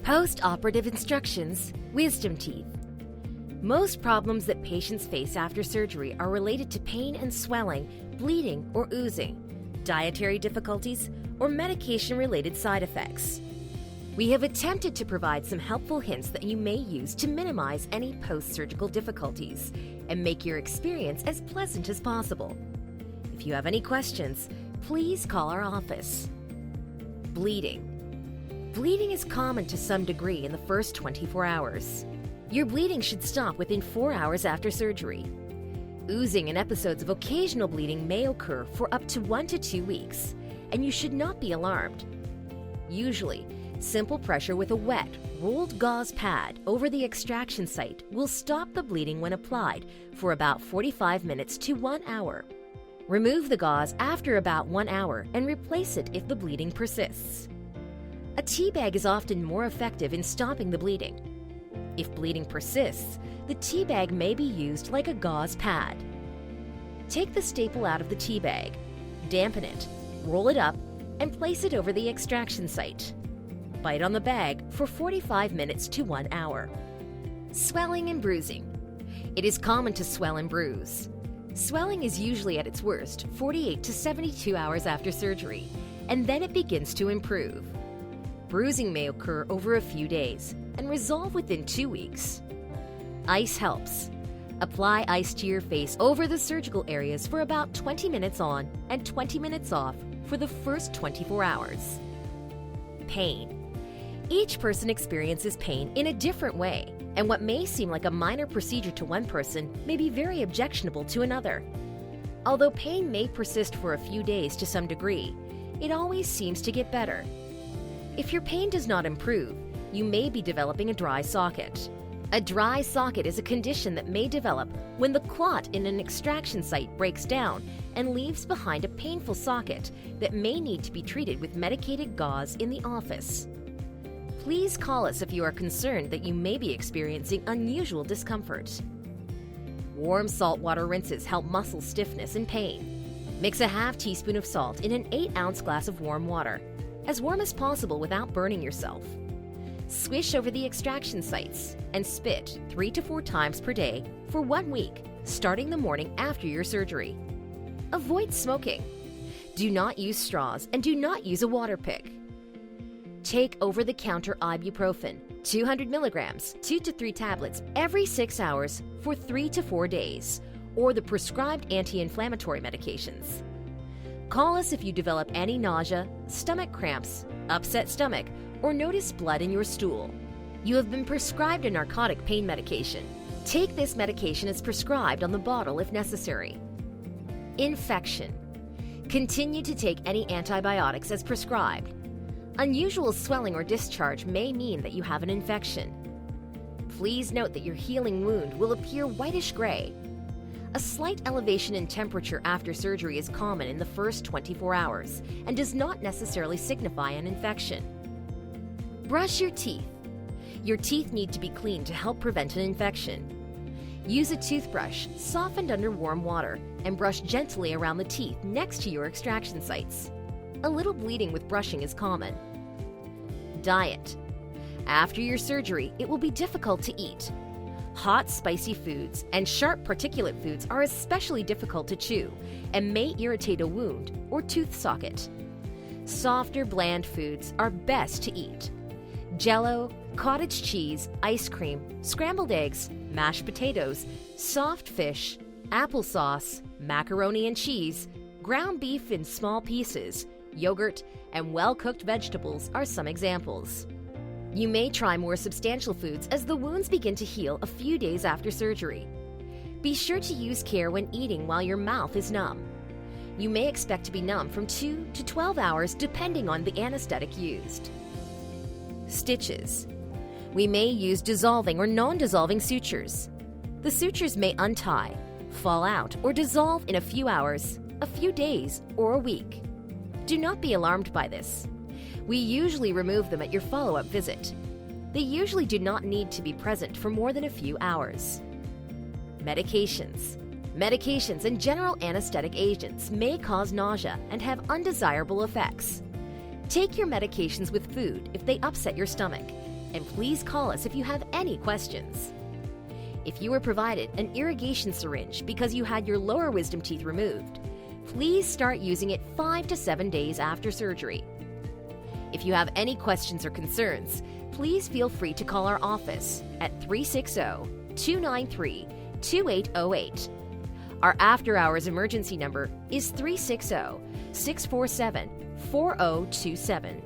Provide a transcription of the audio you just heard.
Post-operative instructions, wisdom teeth. Most problems that patients face after surgery are related to pain and swelling, bleeding or oozing, dietary difficulties, or medication-related side effects. We have attempted to provide some helpful hints that you may use to minimize any post-surgical difficulties and make your experience as pleasant as possible. If you have any questions, please call our office. Bleeding. Bleeding is common to some degree in the first 24 hours. Your bleeding should stop within 4 hours after surgery. Oozing and episodes of occasional bleeding may occur for up to 1 to 2 weeks, and you should not be alarmed. Usually, simple pressure with a wet, rolled gauze pad over the extraction site will stop the bleeding when applied for about 45 minutes to 1 hour. Remove the gauze after about 1 hour and replace it if the bleeding persists. A tea bag is often more effective in stopping the bleeding. If bleeding persists, the tea bag may be used like a gauze pad. Take the staple out of the tea bag, dampen it, roll it up, and place it over the extraction site. Bite on the bag for 45 minutes to 1 hour. Swelling and bruising. It is common to swell and bruise. Swelling is usually at its worst 48 to 72 hours after surgery, and then it begins to improve. Bruising may occur over a few days and resolve within 2 weeks. Ice helps. Apply ice to your face over the surgical areas for about 20 minutes on and 20 minutes off for the first 24 hours. Pain. Each person experiences pain in a different way, and what may seem like a minor procedure to one person may be very objectionable to another. Although pain may persist for a few days to some degree, it always seems to get better. If your pain does not improve, you may be developing a dry socket. A dry socket is a condition that may develop when the clot in an extraction site breaks down and leaves behind a painful socket that may need to be treated with medicated gauze in the office. Please call us if you are concerned that you may be experiencing unusual discomfort. Warm saltwater rinses help muscle stiffness and pain. Mix a half teaspoon of salt in an 8-ounce glass of warm water, as warm as possible without burning yourself. Swish over the extraction sites and spit 3 to 4 times per day for 1 week, starting the morning after your surgery. Avoid smoking. Do not use straws and do not use a water pick. Take over-the-counter ibuprofen, 200 milligrams, 2 to 3 tablets every 6 hours for 3 to 4 days, or the prescribed anti-inflammatory medications. Call us if you develop any nausea, stomach cramps, upset stomach, or notice blood in your stool. You have been prescribed a narcotic pain medication. Take this medication as prescribed on the bottle if necessary. Infection. Continue to take any antibiotics as prescribed. Unusual swelling or discharge may mean that you have an infection. Please note that your healing wound will appear whitish gray. A slight elevation in temperature after surgery is common in the first 24 hours and does not necessarily signify an infection. Brush your teeth. Your teeth need to be cleaned to help prevent an infection. Use a toothbrush softened under warm water and brush gently around the teeth next to your extraction sites. A little bleeding with brushing is common. Diet. After your surgery, it will be difficult to eat. Hot, spicy foods and sharp particulate foods are especially difficult to chew and may irritate a wound or tooth socket. Softer, bland foods are best to eat. Jell-O, cottage cheese, ice cream, scrambled eggs, mashed potatoes, soft fish, applesauce, macaroni and cheese, ground beef in small pieces, yogurt, and well-cooked vegetables are some examples. You may try more substantial foods as the wounds begin to heal a few days after surgery. Be sure to use care when eating while your mouth is numb. You may expect to be numb from 2 to 12 hours depending on the anesthetic used. Stitches. We may use dissolving or non-dissolving sutures. The sutures may untie, fall out, or dissolve in a few hours, a few days, or a week. Do not be alarmed by this. We usually remove them at your follow-up visit. They usually do not need to be present for more than a few hours. Medications. Medications and general anesthetic agents may cause nausea and have undesirable effects. Take your medications with food if they upset your stomach, and please call us if you have any questions. If you were provided an irrigation syringe because you had your lower wisdom teeth removed, please start using it 5 to 7 days after surgery. If you have any questions or concerns, please feel free to call our office at 360-293-2808. Our after-hours emergency number is 360-647-4027.